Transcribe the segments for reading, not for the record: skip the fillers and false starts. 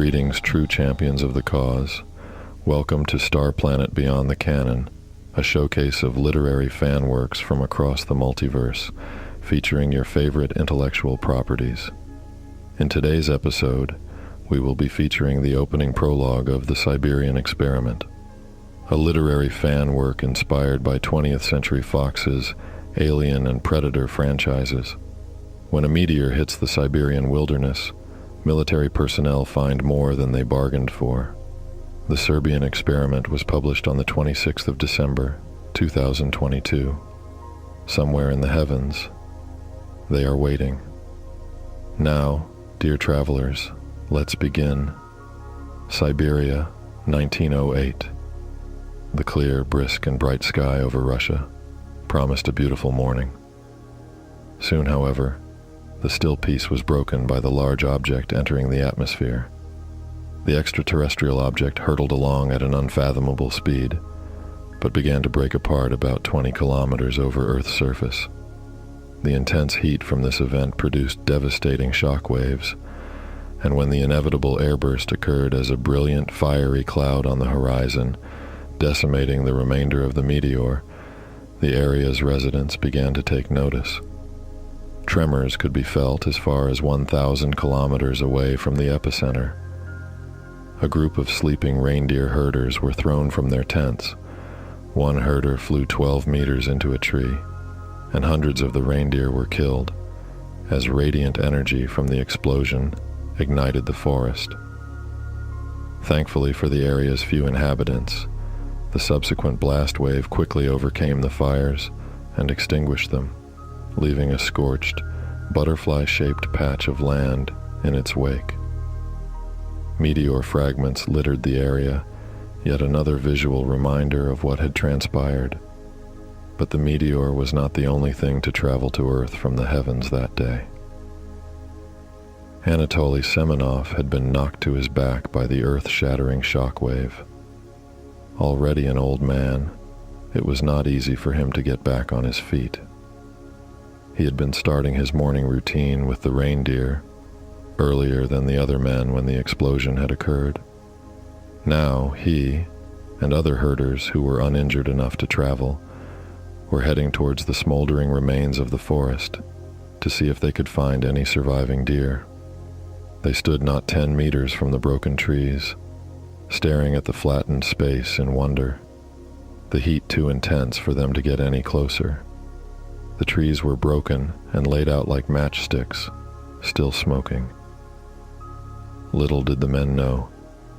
Greetings, true champions of the cause. Welcome to Starplanet Beyond the Canon, a showcase of literary fan works from across the multiverse, featuring your favorite intellectual properties. In today's episode, we will be featuring the opening prologue of The Siberian Experiment, a literary fan work inspired by 20th Century Fox's Alien and Predator franchises. When a meteor hits the Siberian wilderness, military personnel find more than they bargained for. The Siberian Experiment was published on the 26th of December, 2022. Somewhere in the heavens, they are waiting. Now, dear travelers, let's begin. Siberia, 1908. The clear, brisk, and bright sky over Russia promised a beautiful morning. Soon, however, the still peace was broken by the large object entering the atmosphere. The extraterrestrial object hurtled along at an unfathomable speed, but began to break apart about 20 kilometers over Earth's surface. The intense heat from this event produced devastating shock waves, and when the inevitable airburst occurred as a brilliant, fiery cloud on the horizon, decimating the remainder of the meteor, the area's residents began to take notice. Tremors could be felt as far as 1,000 kilometers away from the epicenter. A group of sleeping reindeer herders were thrown from their tents. One herder flew 12 meters into a tree, and hundreds of the reindeer were killed, as radiant energy from the explosion ignited the forest. Thankfully for the area's few inhabitants, the subsequent blast wave quickly overcame the fires and extinguished them, leaving a scorched, butterfly-shaped patch of land in its wake. Meteor fragments littered the area, yet another visual reminder of what had transpired. But the meteor was not the only thing to travel to Earth from the heavens that day. Anatoly Semenov had been knocked to his back by the earth-shattering shockwave. Already an old man, it was not easy for him to get back on his feet. He had been starting his morning routine with the reindeer earlier than the other men when the explosion had occurred. Now he, and other herders who were uninjured enough to travel, were heading towards the smoldering remains of the forest to see if they could find any surviving deer. They stood not 10 meters from the broken trees, staring at the flattened space in wonder, the heat too intense for them to get any closer. The trees were broken and laid out like matchsticks, still smoking. Little did the men know,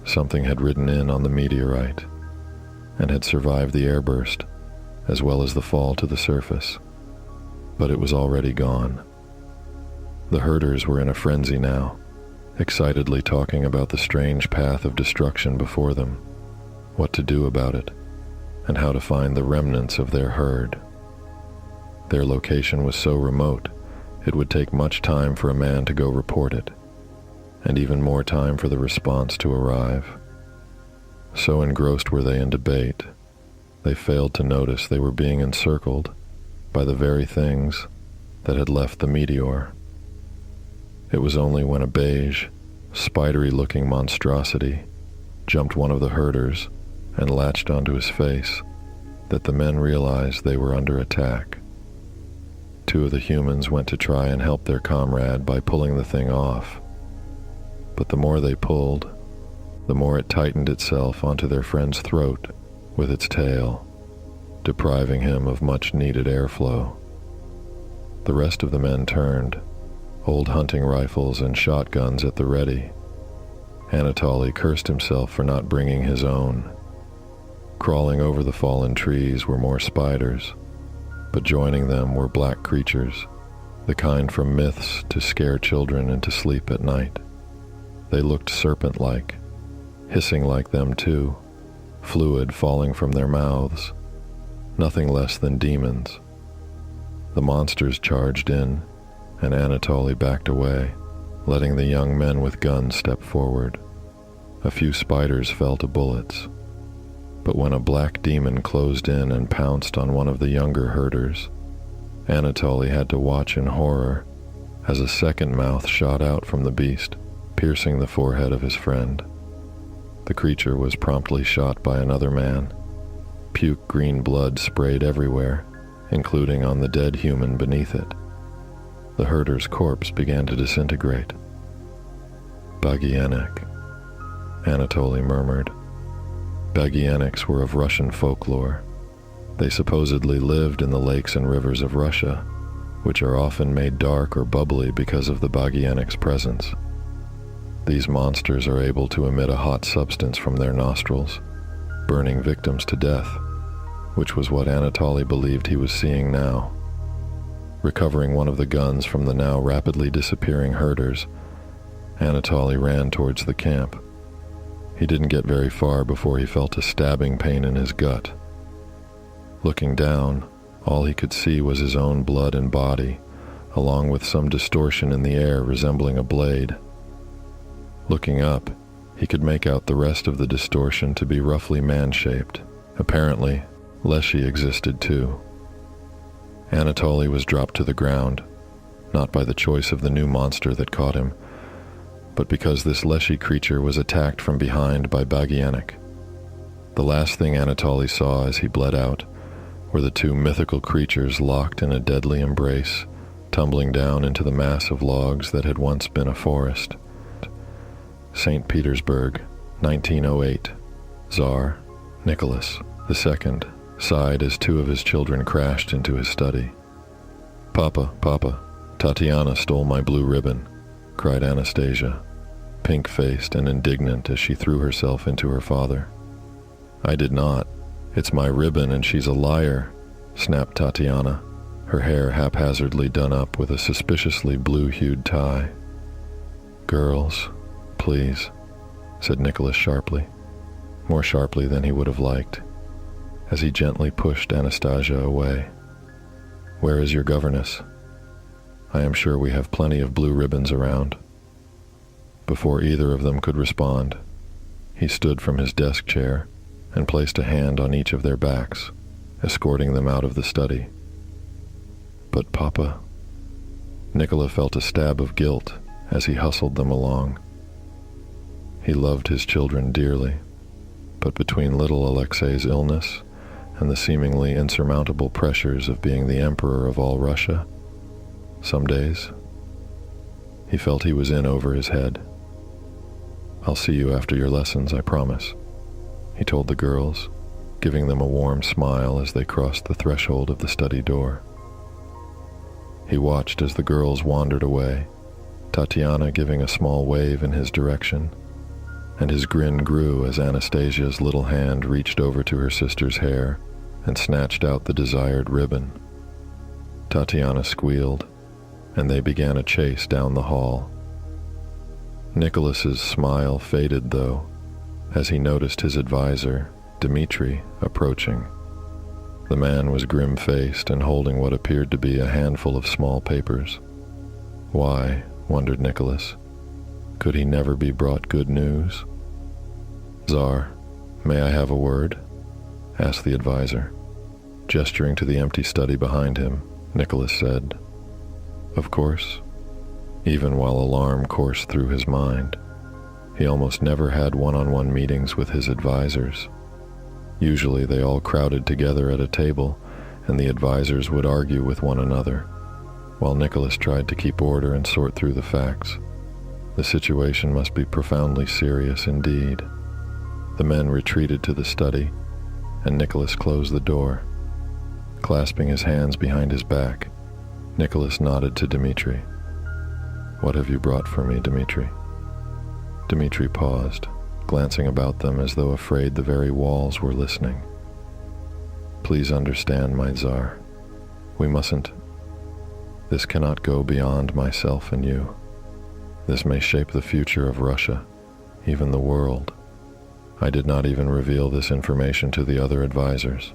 something had ridden in on the meteorite and had survived the airburst, as well as the fall to the surface. But it was already gone. The herders were in a frenzy now, excitedly talking about the strange path of destruction before them, what to do about it, and how to find the remnants of their herd. Their location was so remote, it would take much time for a man to go report it, and even more time for the response to arrive. So engrossed were they in debate, they failed to notice they were being encircled by the very things that had left the meteor. It was only when a beige, spidery-looking monstrosity jumped one of the herders and latched onto his face that the men realized they were under attack. Two of the humans went to try and help their comrade by pulling the thing off, but the more they pulled, the more it tightened itself onto their friend's throat with its tail, depriving him of much-needed airflow. The rest of the men turned, old hunting rifles and shotguns at the ready. Anatoly cursed himself for not bringing his own. Crawling over the fallen trees were more spiders, but joining them were black creatures, the kind from myths to scare children into sleep at night. They looked serpent-like, hissing like them too, fluid falling from their mouths, nothing less than demons. The monsters charged in, and Anatoly backed away, letting the young men with guns step forward. A few spiders fell to bullets, but when a black demon closed in and pounced on one of the younger herders, Anatoly had to watch in horror as a second mouth shot out from the beast, piercing the forehead of his friend. The creature was promptly shot by another man. Puke green blood sprayed everywhere, including on the dead human beneath it. The herder's corpse began to disintegrate. Bagienek, Anatoly murmured. Bagieniks were of Russian folklore. They supposedly lived in the lakes and rivers of Russia, which are often made dark or bubbly because of the Bagienik's presence. These monsters are able to emit a hot substance from their nostrils, burning victims to death, which was what Anatoly believed he was seeing now. Recovering one of the guns from the now rapidly disappearing herders, Anatoly ran towards the camp. He didn't get very far before he felt a stabbing pain in his gut. Looking down, all he could see was his own blood and body, along with some distortion in the air resembling a blade. Looking up, he could make out the rest of the distortion to be roughly man-shaped. Apparently, Leshy existed too. Anatoly was dropped to the ground, not by the choice of the new monster that caught him, but because this Leshy creature was attacked from behind by Bagienik. The last thing Anatoly saw as he bled out were the two mythical creatures locked in a deadly embrace, tumbling down into the mass of logs that had once been a forest. St. Petersburg, 1908. Tsar Nicholas II sighed as two of his children crashed into his study. "Papa, Papa, Tatiana stole my blue ribbon," cried Anastasia, pink-faced and indignant as she threw herself into her father. "I did not. It's my ribbon and she's a liar," snapped Tatiana, her hair haphazardly done up with a suspiciously blue-hued tie. "Girls, please," said Nicholas sharply, more sharply than he would have liked, as he gently pushed Anastasia away. "Where is your governess? I am sure we have plenty of blue ribbons around." Before either of them could respond, he stood from his desk chair and placed a hand on each of their backs, escorting them out of the study. "But Papa..." Nicola felt a stab of guilt as he hustled them along. He loved his children dearly, but between little Alexei's illness and the seemingly insurmountable pressures of being the emperor of all Russia, some days, he felt he was in over his head. "I'll see you after your lessons, I promise," he told the girls, giving them a warm smile as they crossed the threshold of the study door. He watched as the girls wandered away, Tatiana giving a small wave in his direction, and his grin grew as Anastasia's little hand reached over to her sister's hair and snatched out the desired ribbon. Tatiana squealed, and they began a chase down the hall. Nicholas's smile faded, though, as he noticed his advisor, Dmitri, approaching. The man was grim-faced and holding what appeared to be a handful of small papers. Why, wondered Nicholas, could he never be brought good news? "Tsar, may I have a word?" asked the advisor. Gesturing to the empty study behind him, Nicholas said, "Of course." Even while alarm coursed through his mind, he almost never had one-on-one meetings with his advisors. Usually they all crowded together at a table, and the advisors would argue with one another, while Nicholas tried to keep order and sort through the facts. The situation must be profoundly serious indeed. The men retreated to the study, and Nicholas closed the door. Clasping his hands behind his back, Nicholas nodded to Dmitri. "What have you brought for me, Dmitri?" Dmitri paused, glancing about them as though afraid the very walls were listening. "Please understand, my Tsar. We mustn't. This cannot go beyond myself and you. This may shape the future of Russia, even the world. I did not even reveal this information to the other advisors."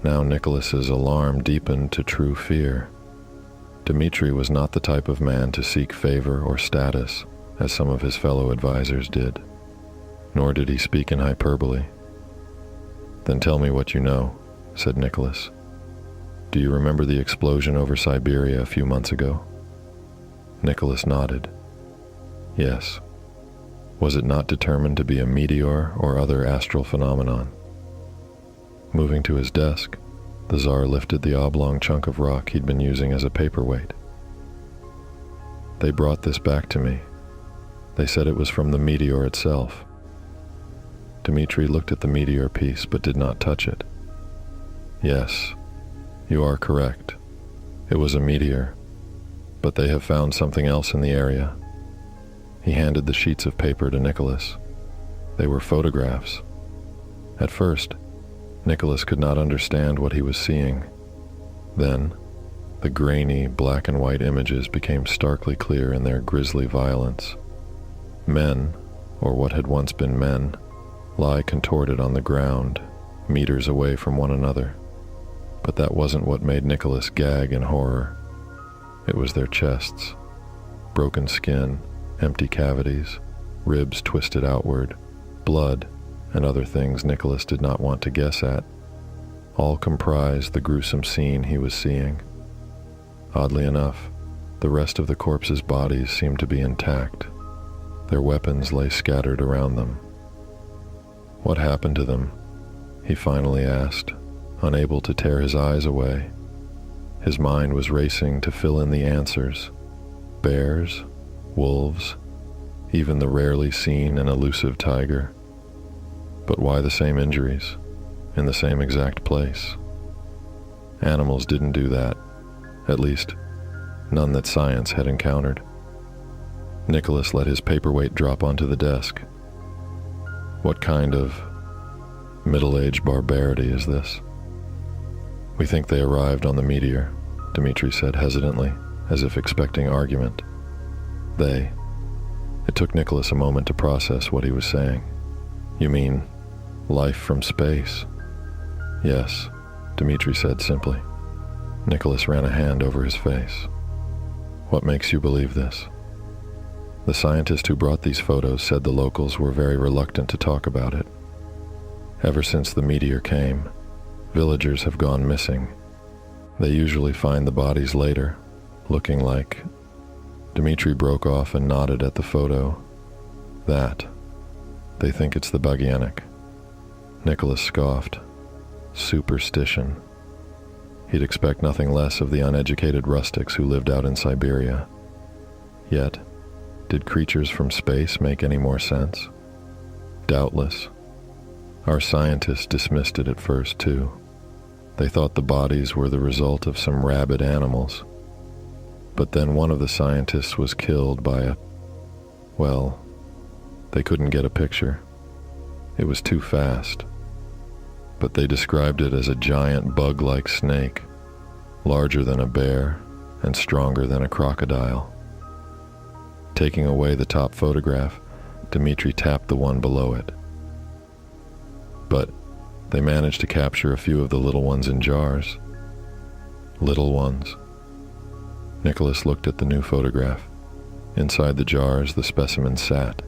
Now Nicholas's alarm deepened to true fear. Dmitri was not the type of man to seek favor or status, as some of his fellow advisors did. Nor did he speak in hyperbole. "Then tell me what you know," said Nicholas. "Do you remember the explosion over Siberia a few months ago?" Nicholas nodded. Yes. Was it not determined to be a meteor or other astral phenomenon? Moving to his desk, the Tsar lifted the oblong chunk of rock he'd been using as a paperweight. They brought this back to me. They said it was from the meteor itself. Dmitri looked at the meteor piece but did not touch it. Yes, you are correct. It was a meteor, but they have found something else in the area. He handed the sheets of paper to Nicholas. They were photographs. At first, Nicholas could not understand what he was seeing. Then, the grainy black and white images became starkly clear in their grisly violence. Men, or what had once been men, lie contorted on the ground, meters away from one another. But that wasn't what made Nicholas gag in horror. It was their chests, broken skin, empty cavities, ribs twisted outward, blood, and other things Nicholas did not want to guess at, all comprised the gruesome scene he was seeing. Oddly enough, the rest of the corpses' bodies seemed to be intact. Their weapons lay scattered around them. What happened to them? He finally asked, unable to tear his eyes away. His mind was racing to fill in the answers. Bears, wolves, even the rarely seen and elusive tiger. But why the same injuries, in the same exact place? Animals didn't do that, at least, none that science had encountered. Nicholas let his paperweight drop onto the desk. What kind of middle-aged barbarity is this? We think they arrived on the meteor, Dmitri said hesitantly, as if expecting argument. They. It took Nicholas a moment to process what he was saying. You mean life from space? Yes, Dmitri said simply. Nicholas ran a hand over his face. What makes you believe this? The scientist who brought these photos said the locals were very reluctant to talk about it. Ever since the meteor came, villagers have gone missing. They usually find the bodies later, looking like... Dmitri broke off and nodded at the photo. That. They think it's the Bagianic. Nicholas scoffed. Superstition. He'd expect nothing less of the uneducated rustics who lived out in Siberia. Yet, did creatures from space make any more sense? Doubtless. Our scientists dismissed it at first, too. They thought the bodies were the result of some rabid animals. But then one of the scientists was killed by well, they couldn't get a picture. It was too fast. But they described it as a giant bug-like snake, larger than a bear and stronger than a crocodile. Taking away the top photograph, Dmitri tapped the one below it. But they managed to capture a few of the little ones in jars. Little ones. Nicholas looked at the new photograph. Inside the jars, the specimens sat.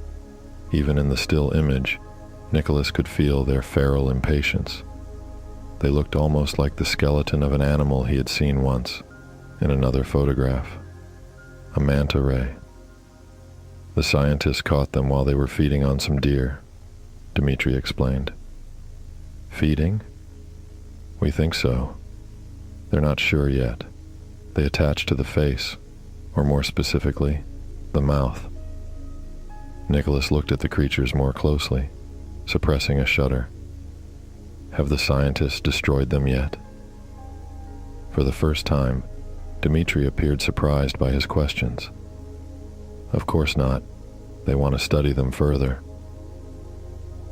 Even in the still image, Nicholas could feel their feral impatience. They looked almost like the skeleton of an animal he had seen once, in another photograph. A manta ray. The scientists caught them while they were feeding on some deer, Dmitri explained. Feeding? We think so. They're not sure yet. They attach to the face, or more specifically, the mouth. Nicholas looked at the creatures more closely, suppressing a shudder. Have the scientists destroyed them yet? For the first time, Dmitri appeared surprised by his questions. Of course not. They want to study them further.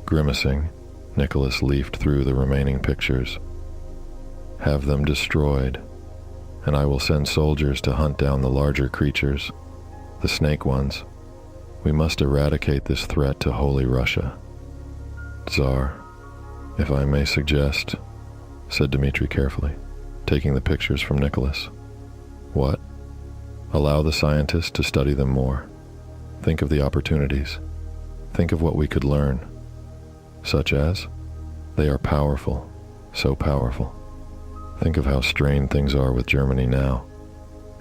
Grimacing, Nicholas leafed through the remaining pictures. Have them destroyed, and I will send soldiers to hunt down the larger creatures, the snake ones. We must eradicate this threat to Holy Russia. Tsar, if I may suggest, said Dmitri carefully, taking the pictures from Nicholas. What? Allow the scientists to study them more. Think of the opportunities. Think of what we could learn. Such as? They are powerful, so powerful. Think of how strained things are with Germany now.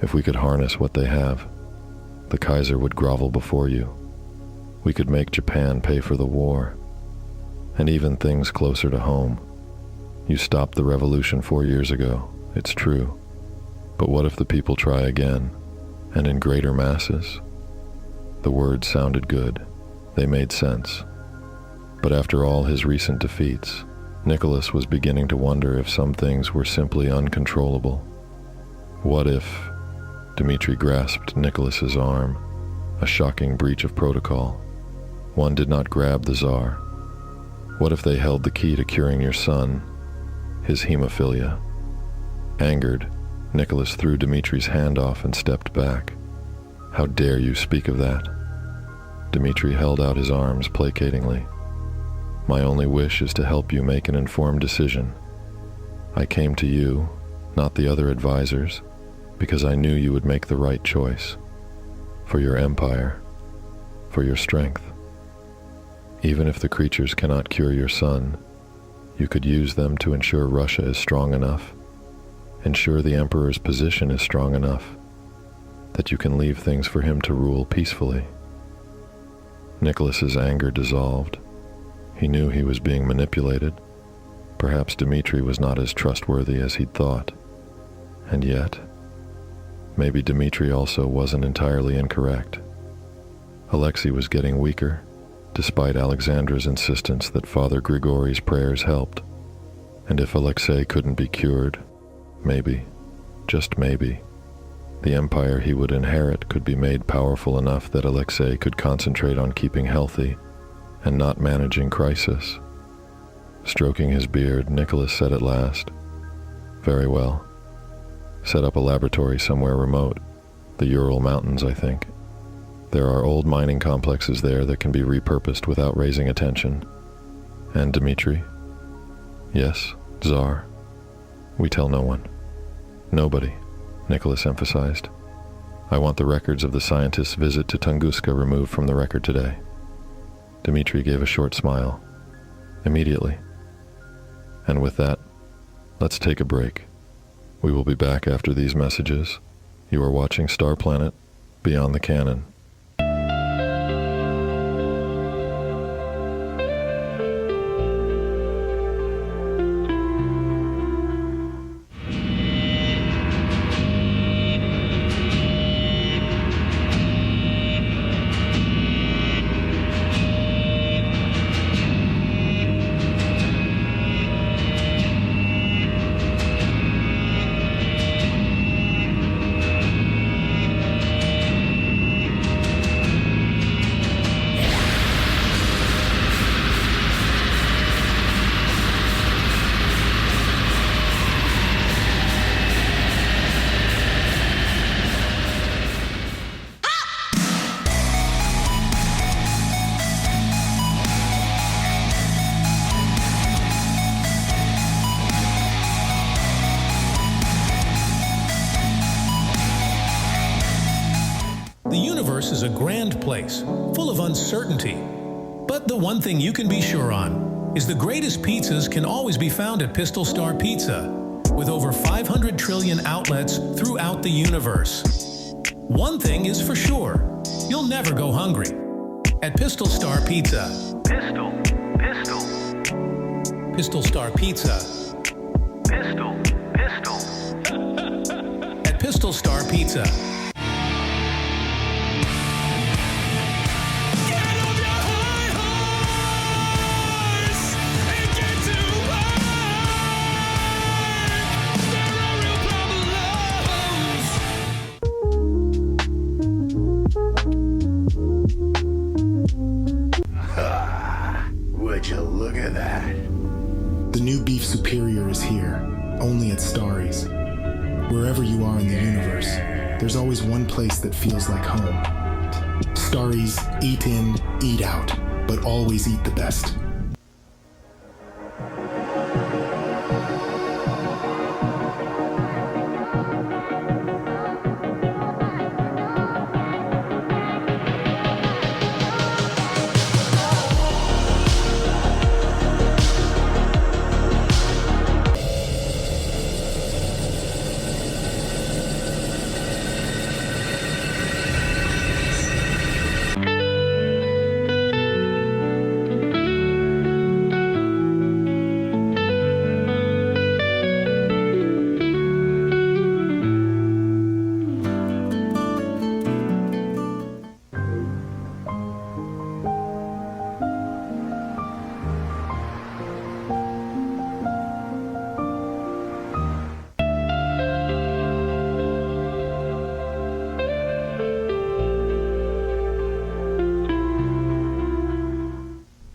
If we could harness what they have, the Kaiser would grovel before you, We could make Japan pay for the war. And even things closer to home. You stopped the revolution 4 years ago, it's true. But what if the people try again, and in greater masses? The words sounded good. They made sense. But after all his recent defeats, Nicholas was beginning to wonder if some things were simply uncontrollable. What if... Dmitri grasped Nicholas's arm, a shocking breach of protocol. One did not grab the Tsar. What if they held the key to curing your son, his hemophilia? Angered, Nicholas threw Dmitri's hand off and stepped back. How dare you speak of that? Dmitri held out his arms placatingly. My only wish is to help you make an informed decision. I came to you, not the other advisors, because I knew you would make the right choice. For your empire, for your strength. Even if the creatures cannot cure your son, you could use them to ensure Russia is strong enough, ensure the Emperor's position is strong enough, that you can leave things for him to rule peacefully. Nicholas's anger dissolved. He knew he was being manipulated. Perhaps Dmitri was not as trustworthy as he'd thought. And yet, maybe Dmitri also wasn't entirely incorrect. Alexei was getting weaker, despite Alexandra's insistence that Father Grigori's prayers helped. And if Alexei couldn't be cured, maybe, just maybe, the empire he would inherit could be made powerful enough that Alexei could concentrate on keeping healthy and not managing crisis. Stroking his beard, Nicholas said at last, "Very well. Set up a laboratory somewhere remote, the Ural Mountains, I think. There are old mining complexes there that can be repurposed without raising attention. And Dmitri?" "Yes, Tsar. We tell no one." "Nobody," Nicholas emphasized. "I want the records of the scientist's visit to Tunguska removed from the record today." Dmitri gave a short smile. "Immediately. And with that, let's take a break. We will be back after these messages. You are watching Starplanet, Beyond the Canon. The universe is a grand place, full of uncertainty. But the one thing you can be sure on is the greatest pizzas can always be found at Pistol Star Pizza, with over 500 trillion outlets throughout the universe. One thing is for sure, you'll never go hungry at Pistol Star Pizza. Pistol Star Pizza. At Pistol Star Pizza. Would you look at that? The new beef superior is here, only at Starry's. Wherever you are in the universe, there's always one place that feels like home. Starry's, eat in, eat out, but always eat the best.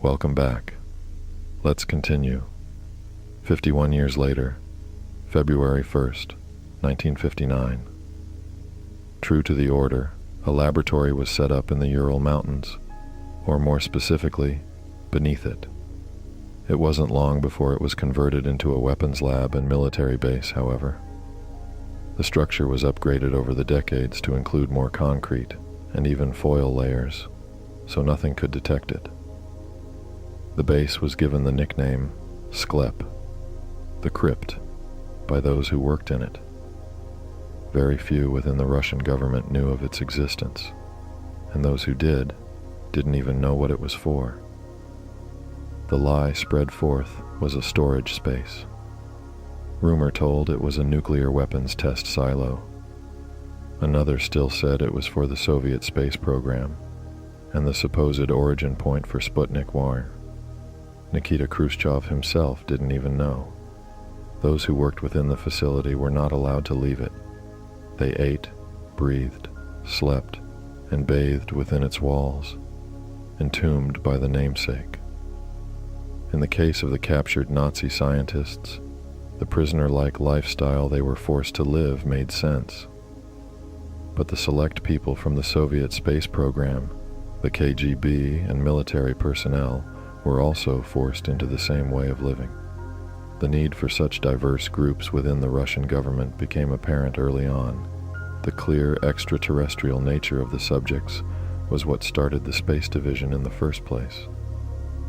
Welcome back. Let's continue. 51 years later, February 1st, 1959. True to the order, a laboratory was set up in the Ural Mountains, or more specifically, beneath it. It wasn't long before it was converted into a weapons lab and military base, however. The structure was upgraded over the decades to include more concrete and even foil layers, so nothing could detect it. The base was given the nickname Sklep, the crypt, by those who worked in it. Very few within the Russian government knew of its existence, and those who didn't even know what it was for. The lie spread forth was a storage space. Rumor told it was a nuclear weapons test silo. Another still said it was for the Soviet space program, and the supposed origin point for Sputnik 1. Nikita Khrushchev himself didn't even know. Those who worked within the facility were not allowed to leave it. They ate, breathed, slept, and bathed within its walls, entombed by the namesake. In the case of the captured Nazi scientists, the prisoner-like lifestyle they were forced to live made sense. But the select people from the Soviet space program, the KGB, and military personnel were also forced into the same way of living. The need for such diverse groups within the Russian government became apparent early on. The clear extraterrestrial nature of the subjects was what started the space division in the first place.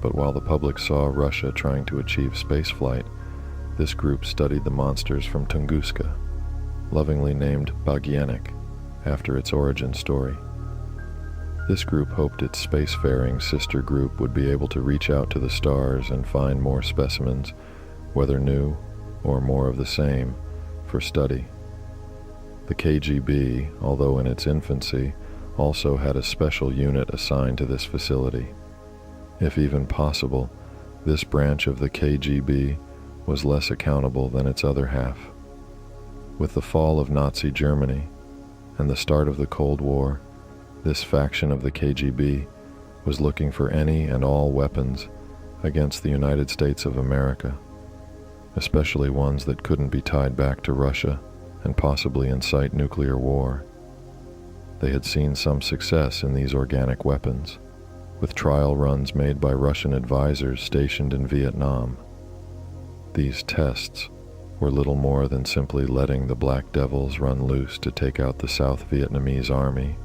But while the public saw Russia trying to achieve spaceflight, this group studied the monsters from Tunguska, lovingly named Bagyanik, after its origin story. This group hoped its spacefaring sister group would be able to reach out to the stars and find more specimens, whether new or more of the same, for study. The KGB, although in its infancy, also had a special unit assigned to this facility. If even possible, this branch of the KGB was less accountable than its other half. With the fall of Nazi Germany and the start of the Cold War, this faction of the KGB was looking for any and all weapons against the United States of America, especially ones that couldn't be tied back to Russia and possibly incite nuclear war. They had seen some success in these organic weapons, with trial runs made by Russian advisors stationed in Vietnam. These tests were little more than simply letting the Black Devils run loose to take out the South Vietnamese Army,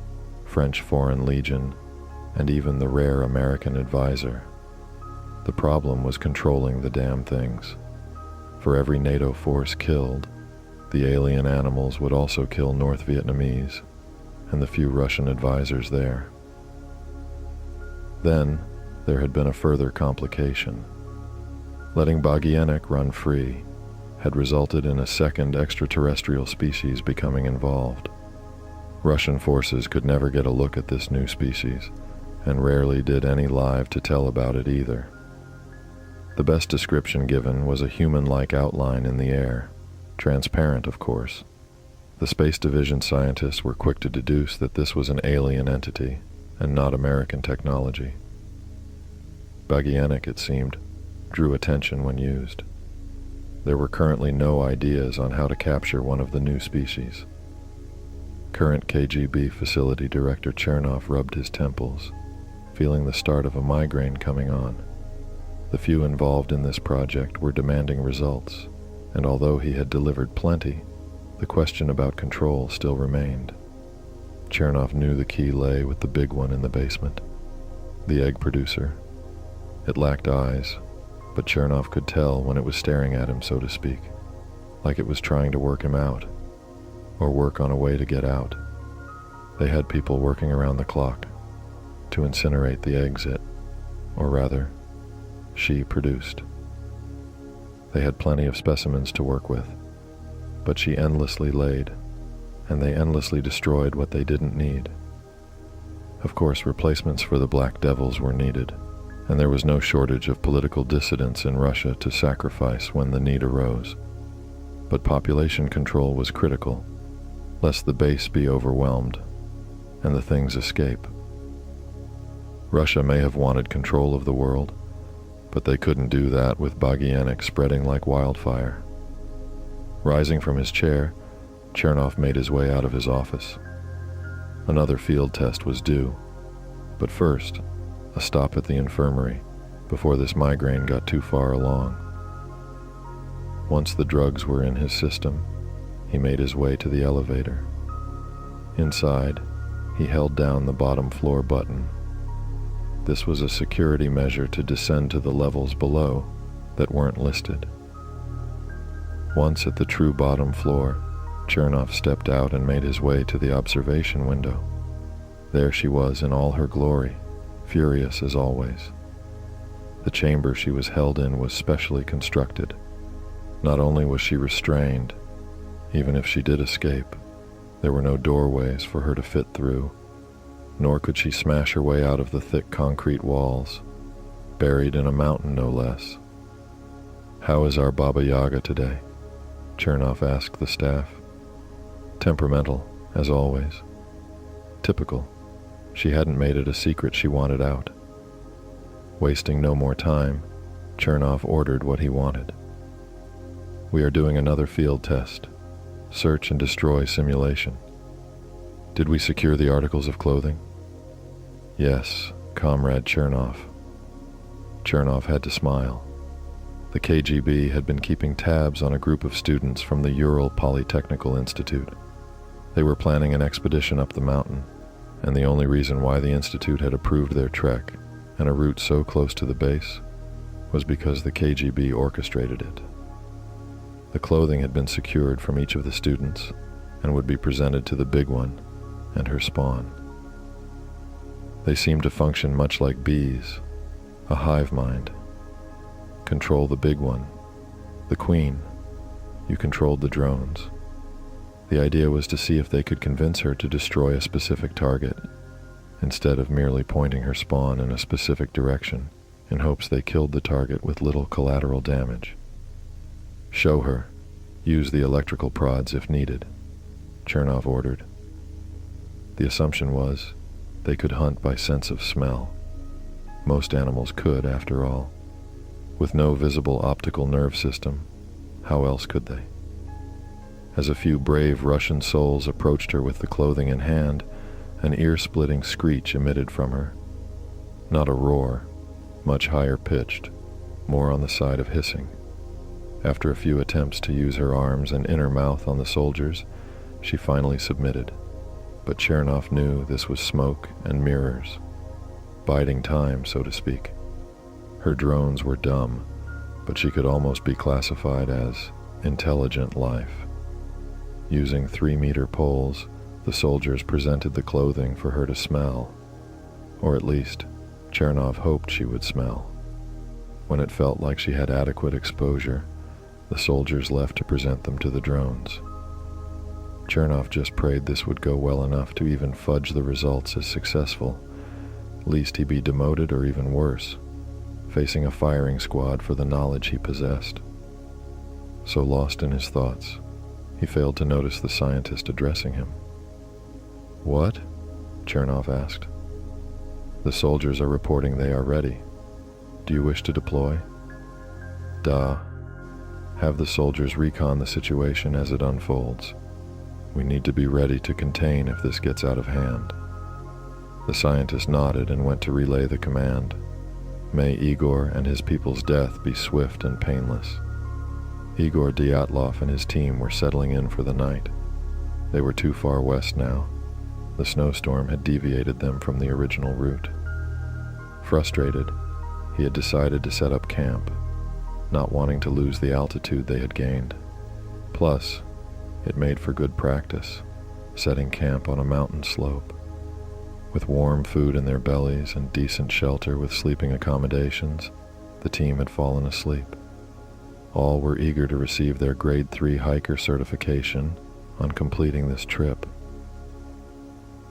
French Foreign Legion, and even the rare American advisor. The problem was controlling the damn things. For every NATO force killed, the alien animals would also kill North Vietnamese and the few Russian advisors there. Then, there had been a further complication. Letting Bagyanik run free had resulted in a second extraterrestrial species becoming involved. Russian forces could never get a look at this new species, and rarely did any live to tell about it either. The best description given was a human-like outline in the air, transparent of course. The Space Division scientists were quick to deduce that this was an alien entity, and not American technology. Bagyanik, it seemed, drew attention when used. There were currently no ideas on how to capture one of the new species. Current KGB facility director Chernov rubbed his temples, feeling the start of a migraine coming on. The few involved in this project were demanding results, and although he had delivered plenty, the question about control still remained. Chernov knew the key lay with the big one in the basement, the egg producer. It lacked eyes, but Chernov could tell when it was staring at him, so to speak, like it was trying to work him out, or work on a way to get out. They had people working around the clock to incinerate the eggs she produced. They had plenty of specimens to work with, but she endlessly laid, and they endlessly destroyed what they didn't need. Of course, replacements for the Black Devils were needed, and there was no shortage of political dissidents in Russia to sacrifice when the need arose. But population control was critical, lest the base be overwhelmed and the things escape. Russia may have wanted control of the world, But they couldn't do that with Bagienic spreading like wildfire. Rising from his chair, Chernoff made his way out of his office. Another field test was due, but first, a stop at the infirmary before this migraine got too far along. Once the drugs were in his system, he made his way to the elevator. Inside, he held down the bottom floor button. This was a security measure to descend to the levels below that weren't listed. Once at the true bottom floor, Chernoff stepped out and made his way to the observation window. There she was in all her glory, furious as always. The chamber she was held in was specially constructed. Not only was she restrained, even if she did escape, there were no doorways for her to fit through, nor could she smash her way out of the thick concrete walls, buried in a mountain no less. "How is our Baba Yaga today?" Chernoff asked the staff. Temperamental, as always. Typical. She hadn't made it a secret she wanted out. Wasting no more time, Chernoff ordered what he wanted. "We are doing another field test. Search and destroy simulation." "Did we secure the articles of clothing?" "Yes, Comrade Chernoff." Chernoff had to smile. The KGB had been keeping tabs on a group of students from the Ural Polytechnical Institute. They were planning an expedition up the mountain, and the only reason why the institute had approved their trek and a route so close to the base was because the KGB orchestrated it. The clothing had been secured from each of the students and would be presented to the big one and her spawn. They seemed to function much like bees, a hive mind. Control the big one, the queen. You controlled the drones. The idea was to see if they could convince her to destroy a specific target, instead of merely pointing her spawn in a specific direction in hopes they killed the target with little collateral damage. "Show her. Use the electrical prods if needed," Chernoff ordered. The assumption was they could hunt by sense of smell. Most animals could, after all. With no visible optical nerve system, how else could they? As a few brave Russian souls approached her with the clothing in hand, an ear-splitting screech emitted from her. Not a roar, much higher pitched, more on the side of hissing. After a few attempts to use her arms and inner mouth on the soldiers, she finally submitted. But Chernoff knew this was smoke and mirrors. Biding time, so to speak. Her drones were dumb, but she could almost be classified as intelligent life. Using 3-meter poles, the soldiers presented the clothing for her to smell, or at least, Chernoff hoped she would smell. When it felt like she had adequate exposure, the soldiers left to present them to the drones. Chernoff just prayed this would go well enough to even fudge the results as successful, lest he be demoted or even worse, facing a firing squad for the knowledge he possessed. So lost in his thoughts, he failed to notice the scientist addressing him. "What?" Chernoff asked. "The soldiers are reporting they are ready. Do you wish to deploy?" "Da. Have the soldiers recon the situation as it unfolds. We need to be ready to contain if this gets out of hand." The scientist nodded and went to relay the command. May Igor and his people's death be swift and painless. Igor Dyatlov and his team were settling in for the night. They were too far west now. The snowstorm had deviated them from the original route. Frustrated, he had decided to set up camp, not wanting to lose the altitude they had gained. Plus, it made for good practice, setting camp on a mountain slope. With warm food in their bellies and decent shelter with sleeping accommodations, the team had fallen asleep. All were eager to receive their Grade 3 hiker certification on completing this trip.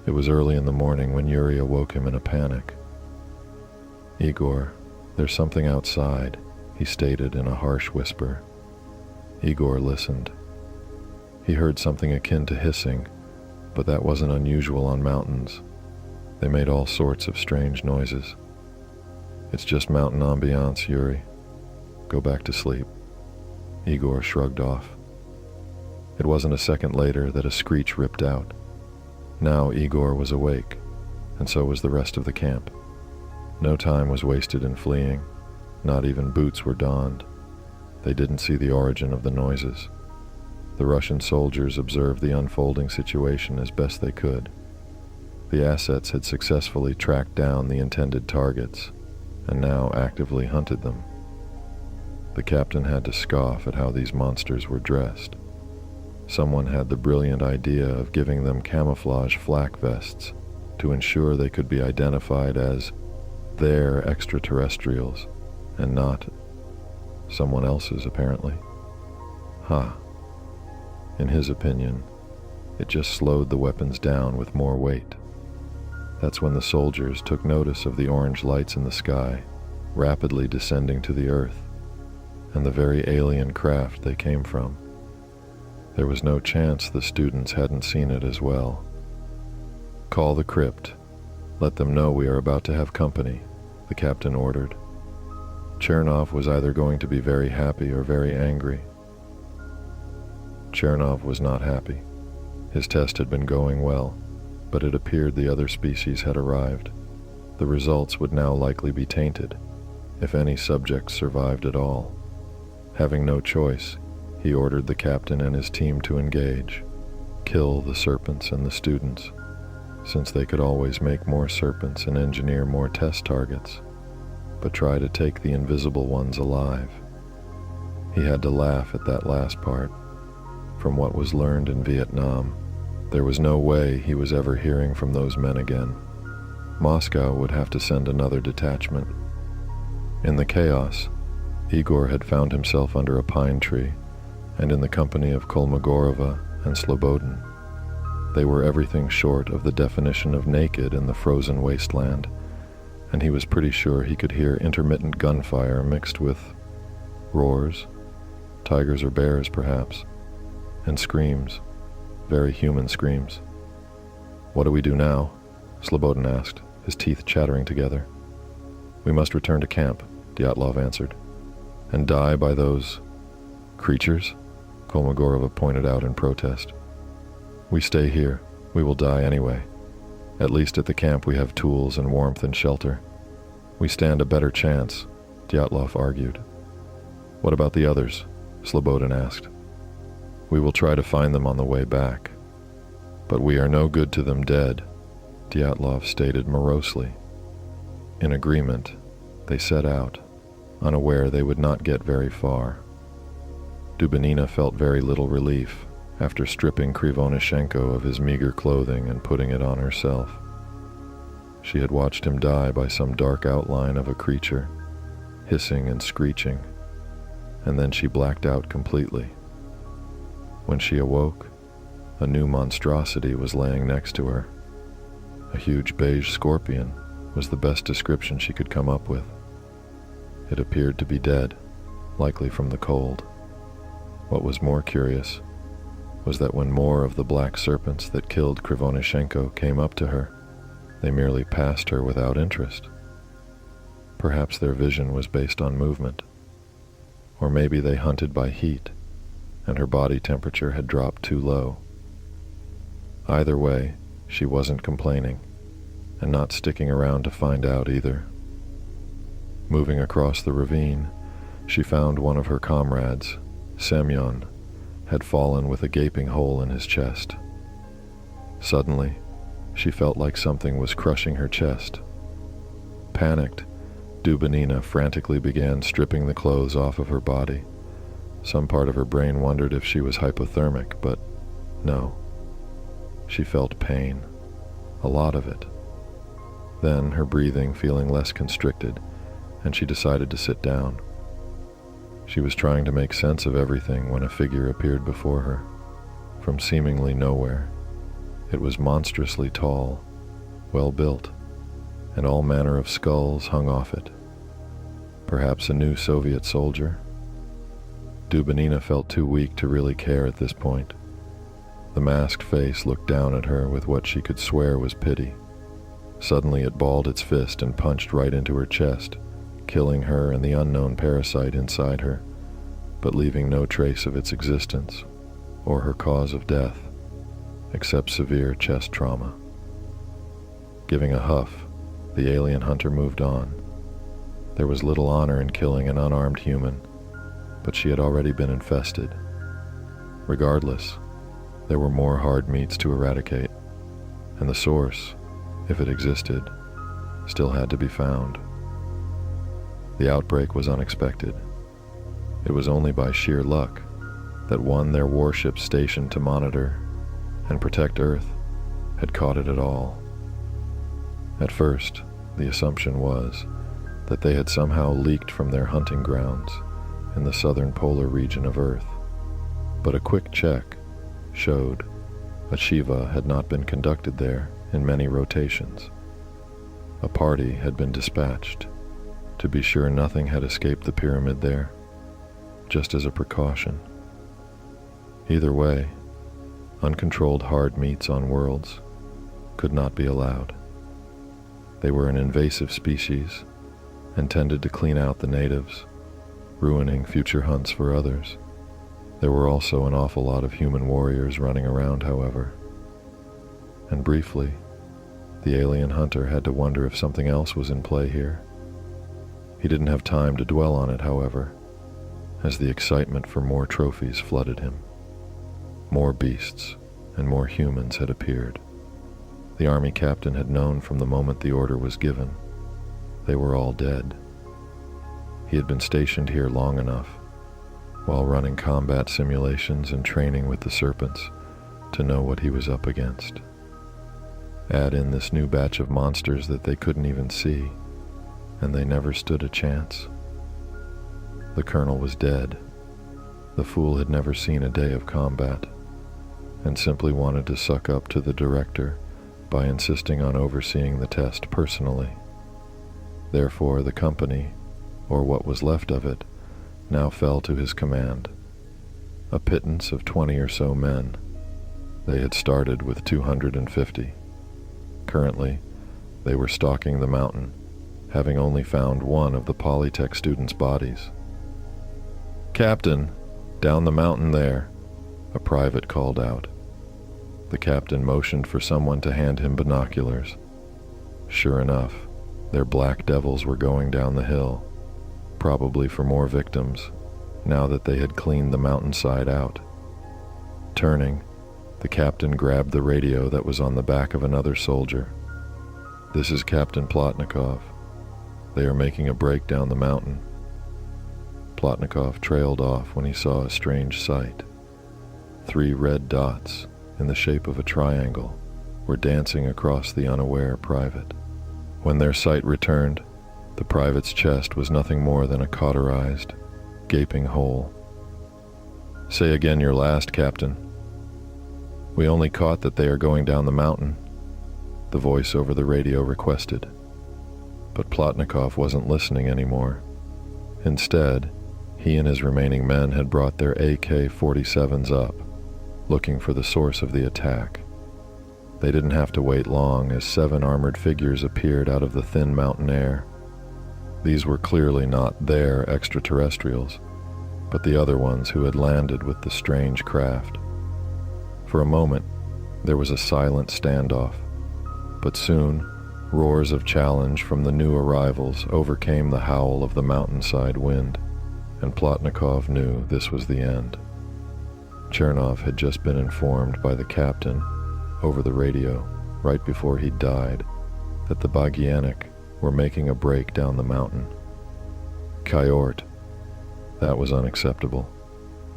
It was early in the morning when Yuri awoke him in a panic. "Igor, there's something outside," he stated in a harsh whisper. Igor listened. He heard something akin to hissing, but that wasn't unusual on mountains. They made all sorts of strange noises. It's just mountain ambiance, Yuri. Go back to sleep. Igor shrugged off. It wasn't a second later that a screech ripped out. Now Igor was awake, and so was the rest of the camp. No time was wasted in fleeing. Not even boots were donned. They didn't see the origin of the noises. The Russian soldiers observed the unfolding situation as best they could. The assets had successfully tracked down the intended targets, and now actively hunted them. The captain had to scoff at how these monsters were dressed. Someone had the brilliant idea of giving them camouflage flak vests to ensure they could be identified as their extraterrestrials and not someone else's, apparently. In his opinion, it just slowed the weapons down with more weight. That's when the soldiers took notice of the orange lights in the sky, rapidly descending to the earth, and the very alien craft they came from. There was no chance the students hadn't seen it as well. "Call the crypt. Let them know we are about to have company," the captain ordered. Chernov was either going to be very happy or very angry. Chernov was not happy. His test had been going well, but it appeared the other species had arrived. The results would now likely be tainted, if any subjects survived at all. Having no choice, he ordered the captain and his team to engage, kill the serpents and the students, since they could always make more serpents and engineer more test targets, but try to take the invisible ones alive. He had to laugh at that last part. From what was learned in Vietnam, there was no way he was ever hearing from those men again. Moscow would have to send another detachment. In the chaos, Igor had found himself under a pine tree and in the company of Kolmogorova and Slobodin. They were everything short of the definition of naked in the frozen wasteland, and he was pretty sure he could hear intermittent gunfire mixed with roars, tigers or bears perhaps, and screams, very human screams. "What do we do now?" Slobodin asked, his teeth chattering together. "We must return to camp," Dyatlov answered. "And die by those creatures?" Kolmogorova pointed out in protest. "We stay here. We will die anyway. At least at the camp we have tools and warmth and shelter. We stand a better chance," Dyatlov argued. "What about the others?" Slobodin asked. "We will try to find them on the way back. But we are no good to them dead," Dyatlov stated morosely. In agreement, they set out, unaware they would not get very far. Dubinina felt very little relief after stripping Krivonishenko of his meager clothing and putting it on herself. She had watched him die by some dark outline of a creature, hissing and screeching, and then she blacked out completely. When she awoke, a new monstrosity was laying next to her. A huge beige scorpion was the best description she could come up with. It appeared to be dead, likely from the cold. What was more curious was that when more of the black serpents that killed Krivonishenko came up to her, they merely passed her without interest. Perhaps their vision was based on movement. Or maybe they hunted by heat, and her body temperature had dropped too low. Either way, she wasn't complaining, and not sticking around to find out either. Moving across the ravine, she found one of her comrades, Semyon, had fallen with a gaping hole in his chest. Suddenly, she felt like something was crushing her chest. Panicked, Dubinina frantically began stripping the clothes off of her body. Some part of her brain wondered if she was hypothermic, but no. She felt pain, a lot of it. Then, her breathing feeling less constricted, and she decided to sit down. She was trying to make sense of everything when a figure appeared before her, from seemingly nowhere. It was monstrously tall, well-built, and all manner of skulls hung off it. Perhaps a new Soviet soldier? Dubinina felt too weak to really care at this point. The masked face looked down at her with what she could swear was pity. Suddenly it balled its fist and punched right into her chest, killing her and the unknown parasite inside her, but leaving no trace of its existence or her cause of death, except severe chest trauma. Giving a huff, the alien hunter moved on. There was little honor in killing an unarmed human, but she had already been infested. Regardless, there were more hard meats to eradicate, and the source, if it existed, still had to be found. The outbreak was unexpected. It was only by sheer luck that one their warship stationed to monitor and protect Earth had caught it at all. At first, the assumption was that they had somehow leaked from their hunting grounds in the southern polar region of Earth, but a quick check showed a Shiva had not been conducted there in many rotations. A party had been dispatched to be sure nothing had escaped the pyramid there, just as a precaution. Either way, uncontrolled hard meats on worlds could not be allowed. They were an invasive species and tended to clean out the natives, ruining future hunts for others. There were also an awful lot of human warriors running around, however. And briefly, the alien hunter had to wonder if something else was in play here. He didn't have time to dwell on it, however, as the excitement for more trophies flooded him. More beasts and more humans had appeared. The army captain had known from the moment the order was given. They were all dead. He had been stationed here long enough, while running combat simulations and training with the serpents, to know what he was up against. Add in this new batch of monsters that they couldn't even see, and they never stood a chance. The colonel was dead. The fool had never seen a day of combat, and simply wanted to suck up to the director by insisting on overseeing the test personally. Therefore, the company, or what was left of it, now fell to his command. A pittance of 20 or so men. They had started with 250. Currently, they were stalking the mountain, having only found one of the Polytech students' bodies. "Captain, down the mountain there," a private called out. The captain motioned for someone to hand him binoculars. Sure enough, their black devils were going down the hill, probably for more victims, now that they had cleaned the mountainside out. Turning, the captain grabbed the radio that was on the back of another soldier. "This is Captain Plotnikov. They are making a break down the mountain." Plotnikov trailed off when he saw a strange sight. 3 red dots, in the shape of a triangle, were dancing across the unaware private. When their sight returned, the private's chest was nothing more than a cauterized, gaping hole. "Say again your last, Captain." "We only caught that they are going down the mountain," the voice over the radio requested. But Plotnikov wasn't listening anymore. Instead, he and his remaining men had brought their AK-47s up, looking for the source of the attack. They didn't have to wait long as 7 armored figures appeared out of the thin mountain air. These were clearly not their extraterrestrials, but the other ones who had landed with the strange craft. For a moment, there was a silent standoff, but soon, roars of challenge from the new arrivals overcame the howl of the mountainside wind, and Plotnikov knew this was the end. Chernov had just been informed by the captain, over the radio, right before he died, that the Bagianic were making a break down the mountain. Kayort. That was unacceptable.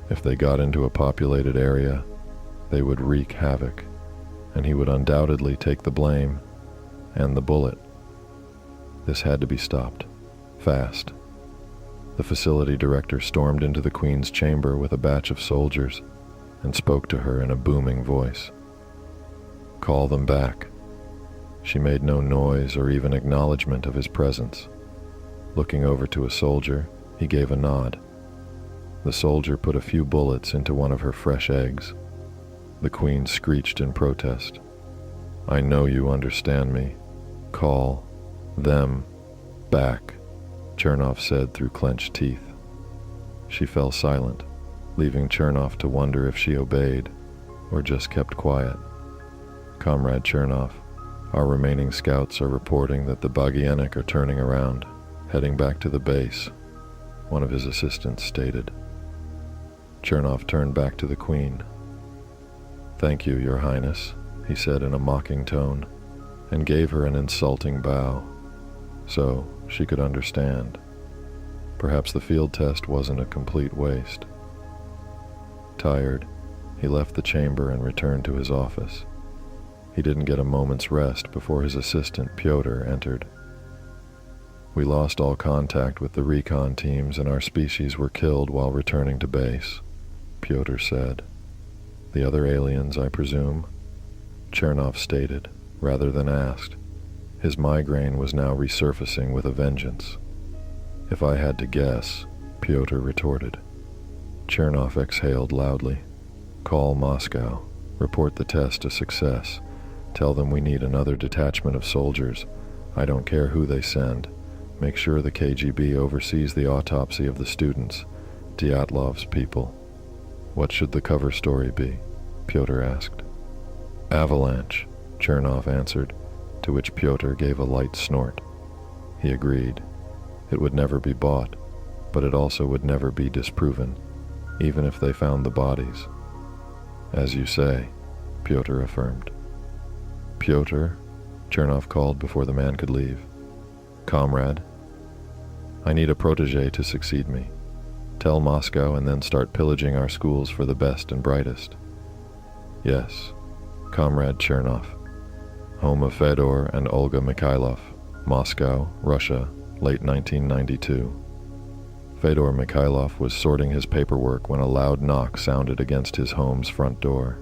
If they got into a populated area, they would wreak havoc, and he would undoubtedly take the blame and the bullet. This had to be stopped. Fast. The facility director stormed into the Queen's chamber with a batch of soldiers and spoke to her in a booming voice. "Call them back." She made no noise or even acknowledgement of his presence. Looking over to a soldier, he gave a nod. The soldier put a few bullets into one of her fresh eggs. The Queen screeched in protest. "I know you understand me. Call them back Chernoff said through clenched teeth. She fell silent, leaving Chernoff to wonder if she obeyed or just kept quiet. Comrade Chernoff, our remaining scouts are reporting that the Bagienik are turning around, heading back to the base, one of his assistants stated. Chernoff turned back to the Queen. Thank you, Your Highness, he said in a mocking tone, and gave her an insulting bow, so she could understand. Perhaps the field test wasn't a complete waste. Tired, he left the chamber and returned to his office. He didn't get a moment's rest before his assistant, Pyotr, entered. We lost all contact with the recon teams and our species were killed while returning to base, Pyotr said. The other aliens, I presume? Chernoff stated, rather than asked. His migraine was now resurfacing with a vengeance. If I had to guess, Pyotr retorted. Chernoff exhaled loudly. Call Moscow. Report the test a success. Tell them we need another detachment of soldiers. I don't care who they send. Make sure the KGB oversees the autopsy of the students, Dyatlov's people. What should the cover story be? Pyotr asked. Avalanche, Chernoff answered, to which Pyotr gave a light snort. He agreed. It would never be bought, but it also would never be disproven, even if they found the bodies. As you say, Pyotr affirmed. Pyotr, Chernoff called before the man could leave. Comrade, I need a protege to succeed me. Tell Moscow and then start pillaging our schools for the best and brightest. Yes, Comrade Chernoff, home of Fedor and Olga Mikhailov, Moscow, Russia, late 1992. Fedor Mikhailov was sorting his paperwork when a loud knock sounded against his home's front door.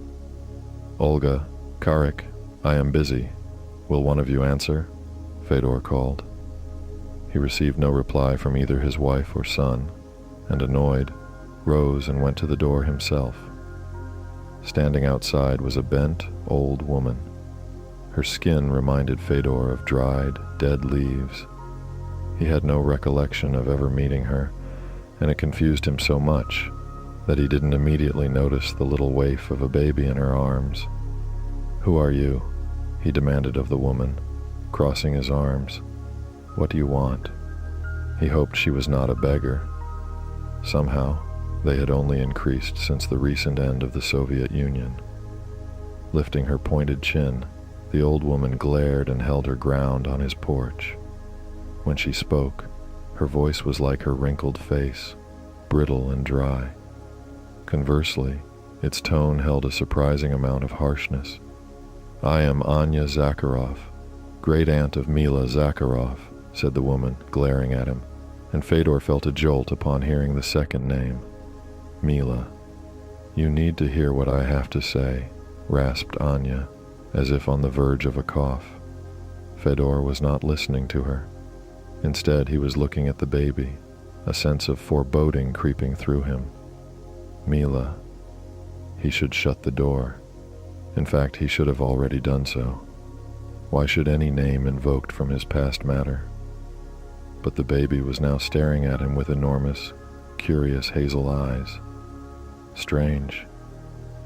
Olga, Karik, I am busy. Will one of you answer? Fedor called. He received no reply from either his wife or son, and annoyed, rose and went to the door himself. Standing outside was a bent, old woman. Her skin reminded Fedor of dried, dead leaves. He had no recollection of ever meeting her, and it confused him so much that he didn't immediately notice the little waif of a baby in her arms. Who are you? He demanded of the woman, crossing his arms. What do you want? He hoped she was not a beggar. Somehow, they had only increased since the recent end of the Soviet Union. Lifting her pointed chin, the old woman glared and held her ground on his porch. When she spoke, her voice was like her wrinkled face, brittle and dry. Conversely, its tone held a surprising amount of harshness. I am Anya Zakharov, great-aunt of Mila Zakharov, said the woman, glaring at him, and Fedor felt a jolt upon hearing the second name. Mila. You need to hear what I have to say, rasped Anya, as if on the verge of a cough. Fedor was not listening to her. Instead, he was looking at the baby, a sense of foreboding creeping through him. Mila. He should shut the door. In fact, he should have already done so. Why should any name invoked from his past matter? But the baby was now staring at him with enormous, curious hazel eyes. Strange,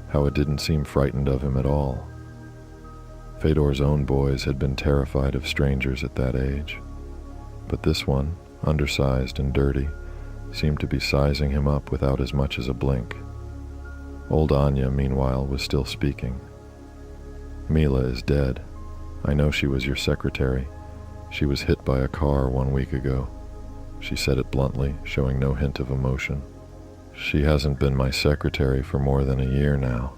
how it didn't seem frightened of him at all. Fedor's own boys had been terrified of strangers at that age, but this one, undersized and dirty, seemed to be sizing him up without as much as a blink. Old Anya, meanwhile, was still speaking. Mila is dead. I know she was your secretary. She was hit by a car 1 week ago. She said it bluntly, showing no hint of emotion. She hasn't been my secretary for more than a year now.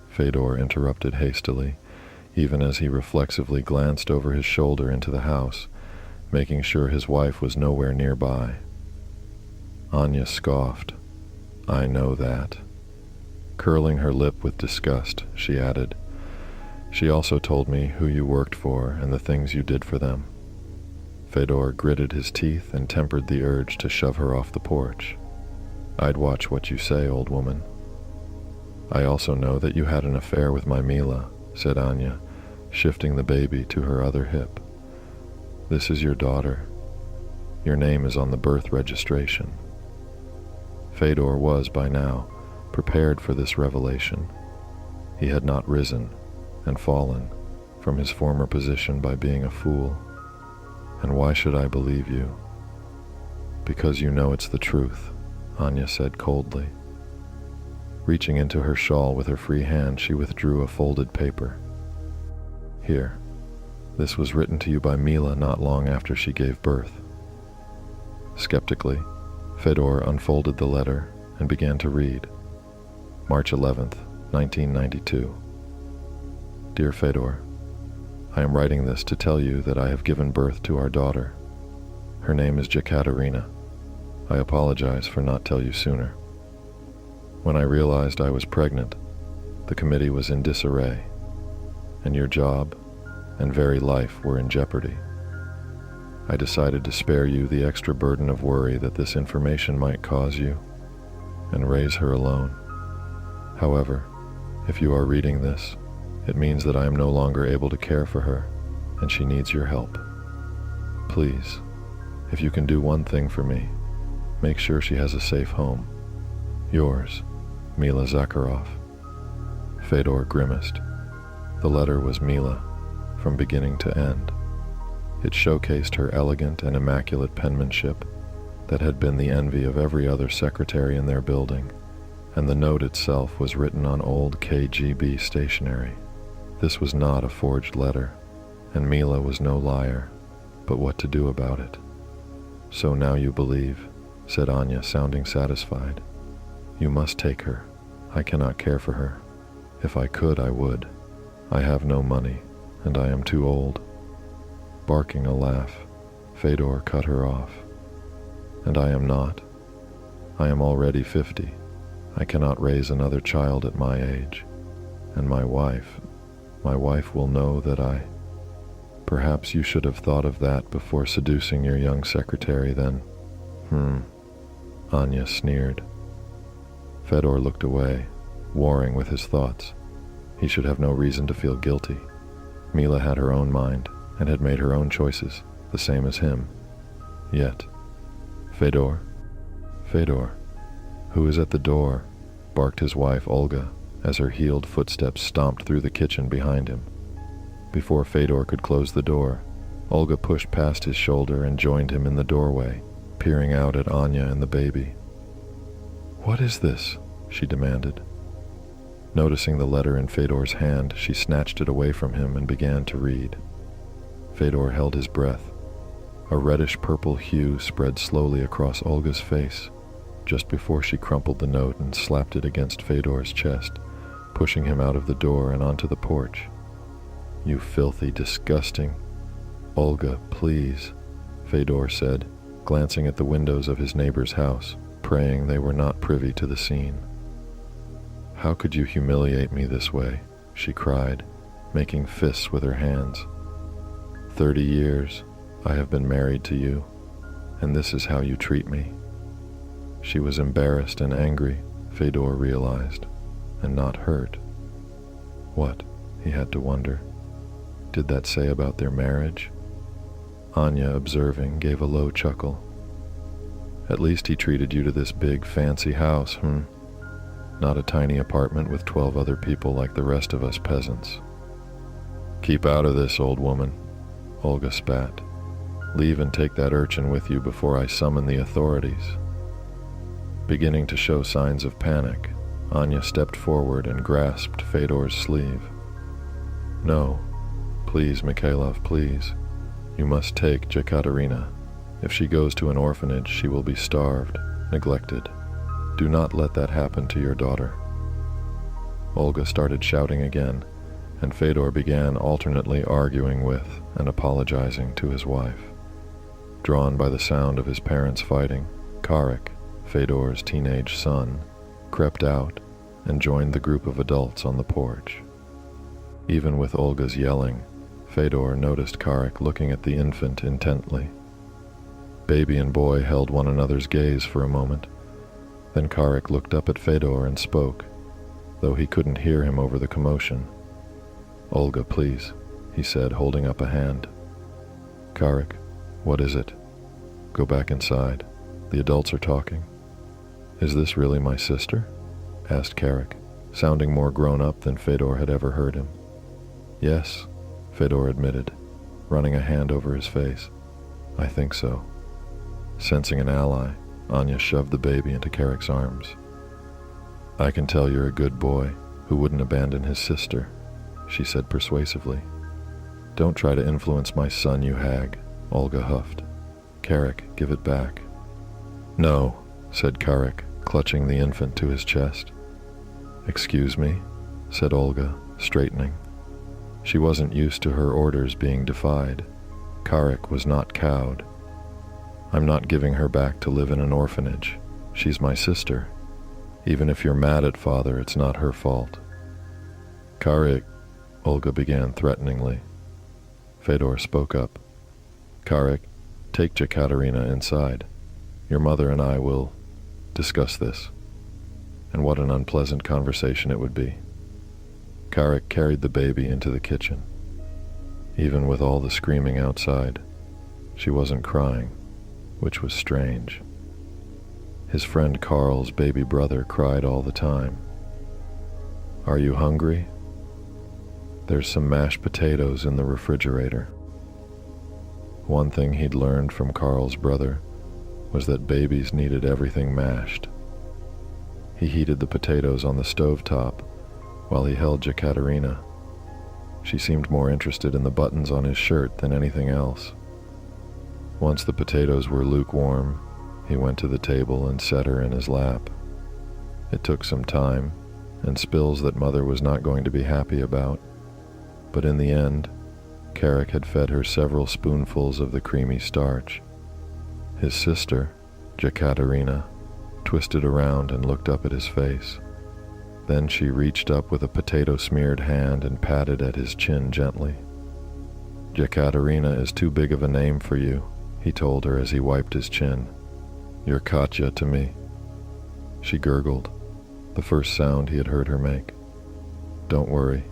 Fedor interrupted hastily, even as he reflexively glanced over his shoulder into the house, making sure his wife was nowhere nearby. Anya scoffed. I know that. Curling her lip with disgust, she added, She also told me who you worked for and the things you did for them. Fedor gritted his teeth and tempered the urge to shove her off the porch. I'd watch what you say, old woman. I also know that you had an affair with my Mila, said Anya, shifting the baby to her other hip. This is your daughter. Your name is on the birth registration." Fedor was, by now, prepared for this revelation. He had not risen and fallen from his former position by being a fool. "And why should I believe you?" "Because you know it's the truth," Anya said coldly. Reaching into her shawl with her free hand, she withdrew a folded paper. "Here. This was written to you by Mila not long after she gave birth." Skeptically, Fedor unfolded the letter and began to read. March 11th, 1992. "Dear Fedor, I am writing this to tell you that I have given birth to our daughter. Her name is Jekaterina. I apologize for not telling you sooner. When I realized I was pregnant, the committee was in disarray, and your job and very life were in jeopardy. I decided to spare you the extra burden of worry that this information might cause you, and raise her alone. However, if you are reading this, it means that I am no longer able to care for her, and she needs your help. Please, if you can do one thing for me, make sure she has a safe home. Yours, Mila Zakharov." Fedor grimaced. The letter was Mila, from beginning to end. It showcased her elegant and immaculate penmanship that had been the envy of every other secretary in their building, and the note itself was written on old KGB stationery. This was not a forged letter, and Mila was no liar, but what to do about it? "So now you believe," said Anya, sounding satisfied. "You must take her. I cannot care for her. If I could, I would. I have no money, and I am too old." Barking a laugh, Fedor cut her off. "And I am not. I am already 50. I cannot raise another child at my age. And my wife will know that I... Perhaps you should have thought of that before seducing your young secretary then." Anya sneered. Fedor looked away, warring with his thoughts. He should have no reason to feel guilty. Mila had her own mind and had made her own choices, the same as him. Yet, "Fedor? Fedor? Who is at the door?" barked his wife Olga as her heeled footsteps stomped through the kitchen behind him. Before Fedor could close the door, Olga pushed past his shoulder and joined him in the doorway, peering out at Anya and the baby. "What is this?" she demanded. Noticing the letter in Fedor's hand, she snatched it away from him and began to read. Fedor held his breath. A reddish-purple hue spread slowly across Olga's face, just before she crumpled the note and slapped it against Fedor's chest, pushing him out of the door and onto the porch. "You filthy, disgusting..." "Olga, please," Fedor said, glancing at the windows of his neighbor's house, praying they were not privy to the scene. "How could you humiliate me this way?" she cried, making fists with her hands. 30 years I have been married to you, and this is how you treat me." She was embarrassed and angry, Fedor realized, and not hurt. What, he had to wonder, did that say about their marriage? Anya, observing, gave a low chuckle. "At least he treated you to this big, fancy house, Not a tiny apartment with 12 other people like the rest of us peasants." "Keep out of this, old woman," Olga spat. "Leave and take that urchin with you before I summon the authorities." Beginning to show signs of panic, Anya stepped forward and grasped Fedor's sleeve. "No, please, Mikhailov, please. You must take Jekaterina. If she goes to an orphanage, she will be starved, neglected. Do not let that happen to your daughter." Olga started shouting again, and Fedor began alternately arguing with and apologizing to his wife. Drawn by the sound of his parents fighting, Karek, Fedor's teenage son, crept out and joined the group of adults on the porch. Even with Olga's yelling, Fedor noticed Karek looking at the infant intently. Baby and boy held one another's gaze for a moment. Then Karek looked up at Fedor and spoke, though he couldn't hear him over the commotion. "Olga, please," he said, holding up a hand. "Karek, what is it?" Go back inside. The adults are talking. Is this really my sister? Asked Carrick, sounding more grown up than Fedor had ever heard him. Yes, Fedor admitted, running a hand over his face. I think so. Sensing an ally, Anya shoved the baby into Carrick's arms. I can tell you're a good boy who wouldn't abandon his sister, she said persuasively. Don't try to influence my son, you hag, Olga huffed. Carrick, give it back. No, said Carrick, clutching the infant to his chest. Excuse me, said Olga, straightening. She wasn't used to her orders being defied. Carrick was not cowed. I'm not giving her back to live in an orphanage. She's my sister. Even if you're mad at Father, it's not her fault. Carrick, Olga began threateningly. Fedor spoke up. Carrick, take Jekaterina inside. Your mother and I will discuss this. And what an unpleasant conversation it would be. Carrick carried the baby into the kitchen. Even with all the screaming outside, she wasn't crying, which was strange. His friend Carl's baby brother cried all the time. Are you hungry? There's some mashed potatoes in the refrigerator. One thing he'd learned from Carl's brother was that babies needed everything mashed. He heated the potatoes on the stovetop while he held Jekaterina. She seemed more interested in the buttons on his shirt than anything else. Once the potatoes were lukewarm, he went to the table and set her in his lap. It took some time, and spills that Mother was not going to be happy about. But in the end, Carrick had fed her several spoonfuls of the creamy starch. His sister, Jekaterina, twisted around and looked up at his face. Then she reached up with a potato-smeared hand and patted at his chin gently. Jekaterina is too big of a name for you, he told her as he wiped his chin. You're Katya to me. She gurgled, the first sound he had heard her make. Don't worry,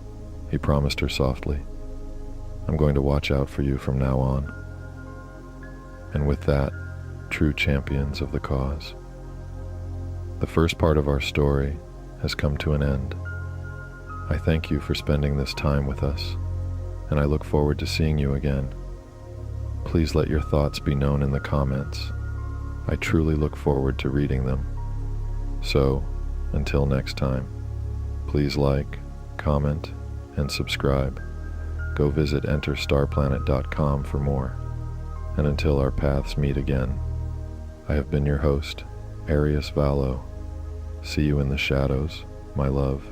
he promised her softly. I'm going to watch out for you from now on. And with that, true champions of the cause. The first part of our story has come to an end. I thank you for spending this time with us, and I look forward to seeing you again. Please let your thoughts be known in the comments. I truly look forward to reading them. So, until next time, please like, comment, and subscribe. Go visit enterstarplanet.com for more. And until our paths meet again, I have been your host, Arius Vallo. See you in the shadows, my love.